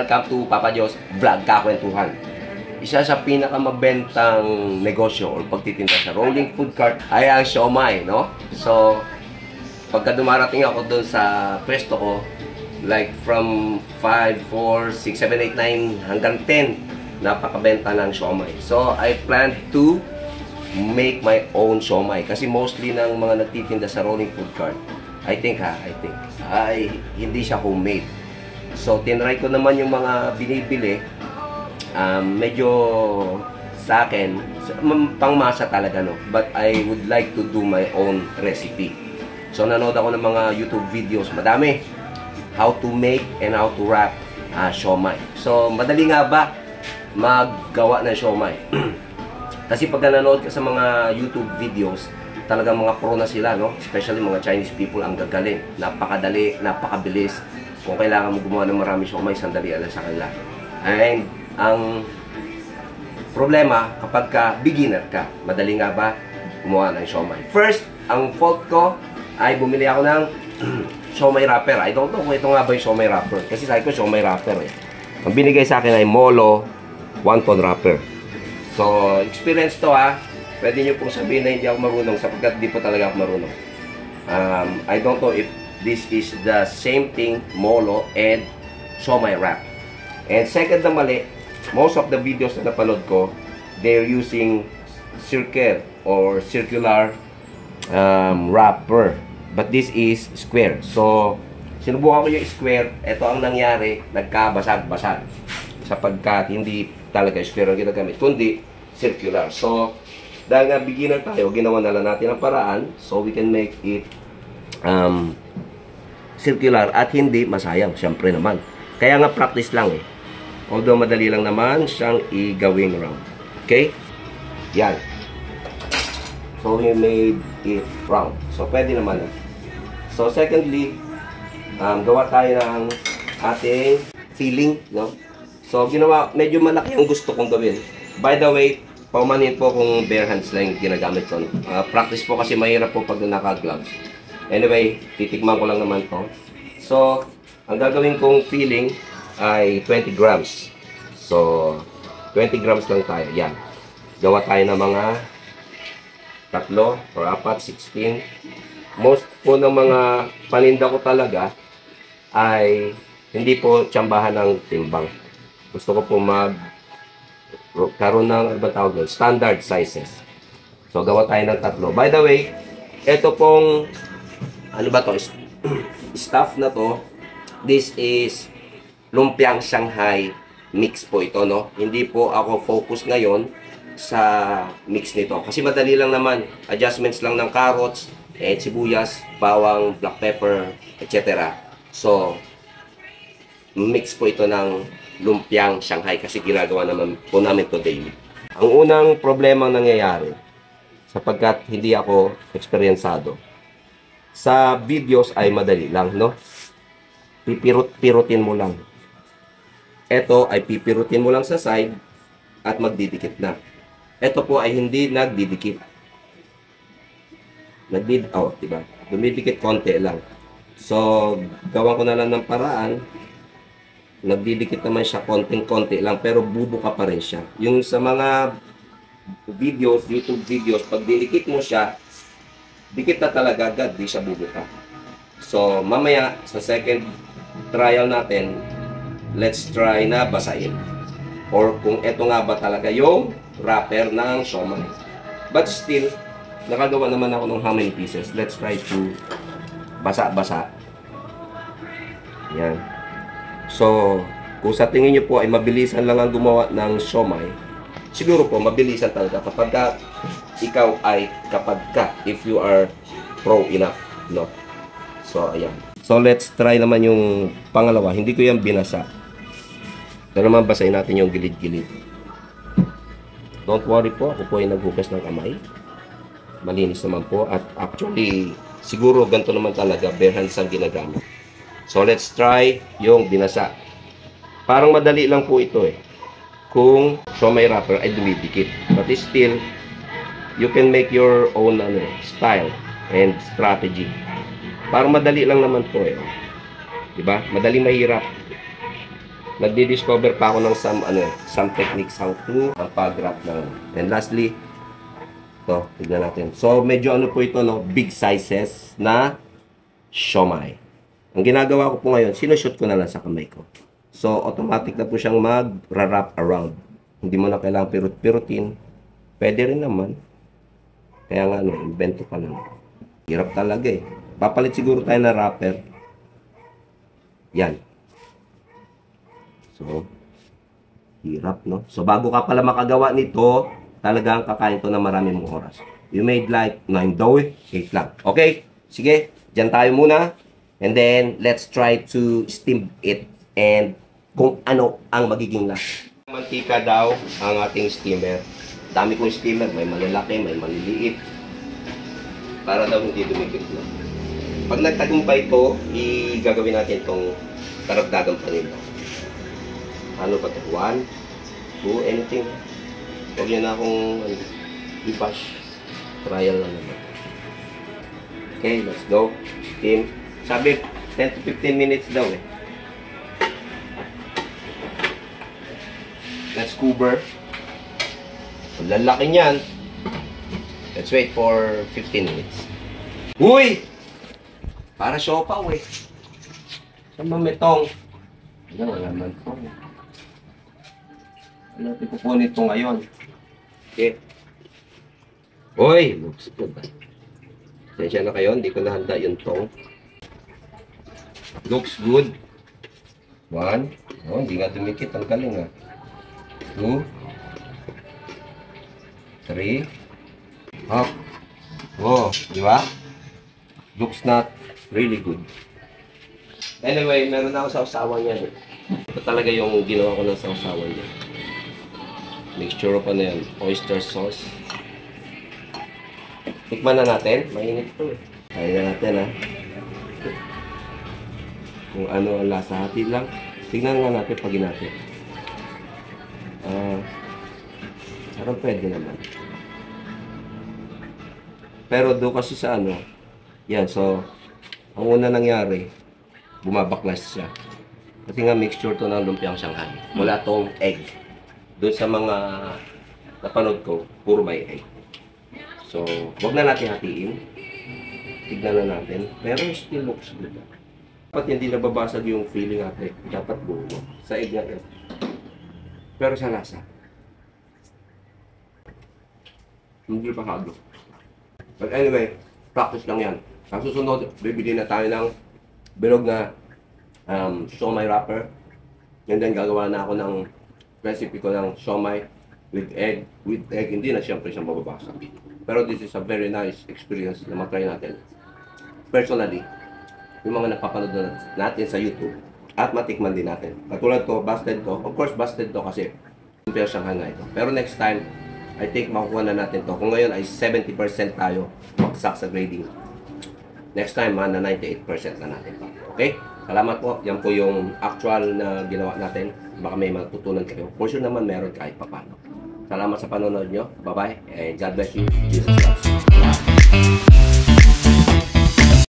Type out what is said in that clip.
Welcome to Papa Diyos Vlog Kakwentuhan. Isa sa pinakamabentang negosyo o pagtitinda sa rolling food cart ay ang siomai, no? So, pagka dumarating ako doon sa pwesto ko, like from 5, 4, 6, 7, 8, 9 hanggang 10, napakabenta ng siomai. So, I plan to make my own siomai kasi mostly ng mga nagtitinda sa rolling food cart, I think ay hindi siya homemade. So, tinry ko naman yung mga binibili. Medyo sa akin, pangmasa talaga, no? But I would like to do my own recipe. So, nanood ako ng mga YouTube videos. Madami. How to make and how to wrap siomai. So, madali nga ba maggawa ng siomai? Kasi pag nanood ka sa mga YouTube videos, talagang mga pro na sila, no? Especially mga Chinese people, ang gagaling. Napakadali, napakabilis. Kung kailangan mo gumawa ng marami siomai, sandali lang sa kanila. And ang problema, kapag ka beginner ka, madali nga ba gumawa ng siomai? First, ang fault ko ay bumili ako ng siomai wrapper. I don't know kung ito nga ba yung siomai wrapper. Kasi sabi ko siomai wrapper eh. Ang binigay sa akin ay Molo wonton wrapper. So, experience to ha. Pwede nyo pong sabihin na hindi ako marunong sapagkat di po talaga ako marunong. I don't know if this is the same thing, Molo and siomai wrap. And second na mali, most of the videos na napanood ko, they're using circle or circular wrapper. But this is square. So, sinubukan ko yung square. Ito ang nangyari, nagkabasag-basag. Sapagkat hindi talaga square ang ginagamit, kundi circular. So, dahil nga beginner tayo, ginawa na lang natin ang paraan so we can make it circular at hindi masayang, syempre naman. Kaya nga practice lang eh. Although madali lang naman siyang i-gawing round. Okay? Yan. So we made it round. So pwede naman. So secondly, gawa tayo ng ating filling, no? So ginawa, medyo malaki ang gusto kong gawin. By the way, paumanin po kung bare hands lang yung ginagamit ko. Practice po kasi mahirap po pag naka-gloves. Anyway, titikman ko lang naman to. So, ang gagawin kong filling ay 20 grams. So, 20 grams lang tayo. Yan. Gawa tayo ng mga 3 or 4, 16. Most po ng mga paninda ko talaga ay hindi po tsambahan ng timbang. Gusto ko po karoon ng standard sizes. So, gawa tayo ng 3. By the way, ito pong ano ba to? Stuff na to. This is lumpiang Shanghai mix po ito, no? Hindi po ako focus ngayon sa mix nito. Kasi madali lang naman. Adjustments lang ng carrots, sibuyas, bawang, black pepper, etc. So, mix po ito ng lumpiang Shanghai kasi ginagawa naman po namin to daily. Ang unang problema nangyayari, sapagkat hindi ako eksperyensado, sa videos ay madali lang, no? Pipirot-pirutin mo lang. Ito ay pipirutin mo lang sa side at magdidikit na. Ito po ay hindi nagdidikit. Diba? Dumidikit konti lang. So, gawan ko na lang ng paraan. Nagdidikit naman siya konting-konti lang pero bubuka pa rin siya. Yung sa mga videos, YouTube videos, pag didikit mo siya, dikit na talaga agad, di siya bubuka. So, mamaya, sa second trial natin, let's try na basahin. Or kung eto nga ba talaga yung wrapper ng siomai. But still, nakagawa naman ako ng how many pieces. Let's try to basa-basa. Yan. So, kung sa tingin nyo po ay mabilisan lang ang gumawa ng siomai, siguro po, mabilisan talaga kapag ikaw ay if you are pro enough, no? So, ayan. So, let's try naman yung pangalawa. Hindi ko yan binasa. Ito naman, basahin natin yung gilid-gilid. Don't worry po, ako po ay naghugas ng kamay. Malinis naman po. At actually, siguro ganito naman talaga, bare hands ang ginagamit. So, let's try yung binasa. Parang madali lang po ito eh. Kung siomai wrapper ay dumidikit. But still, you can make your own style and strategy. Parang madali lang naman po eh. Diba? Madali mahirap. nagdi-discover pa ako ng some techniques how to pag-wrap ng. And lastly, ito, tignan natin. So, medyo ano po ito, no? Big sizes na siomai. Ang ginagawa ko po ngayon, sinushoot ko na lang sa kamay ko. So, automatic na po siyang mag-wrap around. Hindi mo na kailangan pirut-pirutin. Pwede rin naman. Kaya nga, invento pa lang. Hirap talaga eh. Papalit siguro tayo na wrapper. Yan. So, hirap, no? So, bago ka pala makagawa nito, talagang kakain to na maraming oras. You made like 9 dough, 8 lang. Okay? Sige, dyan tayo muna. And then, let's try to steam it and kung ano ang magiging lasa. Mantika daw ang ating steamer. Dami kong steamer, may malalaki, may maliliit. Para daw hindi dumikit na. Pag nagtagumpay ito, gagawin natin itong karagdagang panila. Ano ba ito? 1, 2, anything. Huwag nyo na akong i-bash. Trial lang naman. Okay, let's go. Steam. Sabi, 10 to 15 minutes daw eh. Let's cover. Ang lalaki niyan. Let's wait for 15 minutes. Uy! Para siopaw eh. Saan ba metong? Ano naman ito? Ano natin pupunin ito ngayon? Okay. Uy! Looks good. Sensya na kayo, hindi ko nahanda yung tong. Looks good. 1. Oh, hindi nga dumikit. Ang galing ah. 2. 3. Up. Oh, di ba? Looks not really good. Anyway, meron na ako sa usawan niya. Ito talaga yung ginawa ko ng sa usawan niya. Mixture pa na yan. Oyster sauce. Tikman na natin. Mainit ito eh. Kaya na natin ha. Kung ano ang lasa. Hati lang. Tignan nga natin pag natin. Parang pwede naman. Pero doon kasi sa ano. Yan. So, ang una nangyari, bumabaklas siya. Kasi nga mixture to ng lumpiang Shanghai. Wala tong egg. Doon sa mga napanood ko, puro may egg. So, wag na natin hatiin. Tignan na natin. Pero still looks good. Dapat hindi nababasag yung feeling natin. Dapat buo. Sa egg natin. Pero sa lasa, hindi pa halo. But anyway, practice lang yan. Sa susunod, bibili na tayo ng bilog na siomai wrapper. And then gagawa na ako ng recipe ko ng siomai with egg. With egg, hindi na siyempre siyang mababasag. Pero this is a very nice experience na matry natin. Personally, yung mga napapanood natin sa YouTube at matikman din natin. Katulad to, busted to. Of course, busted to kasi lumpia Shanghai nga ito. Pero next time, I think makukuha na natin to. Kung ngayon ay 70% tayo maksak sa grading. Next time, na 98% na natin pa. Okay? Salamat po. Yan po yung actual na ginawa natin. Baka may matutunan kayo. For sure naman meron kahit papano. Salamat sa panonood nyo. Bye-bye. And God bless you. Jesus loves you.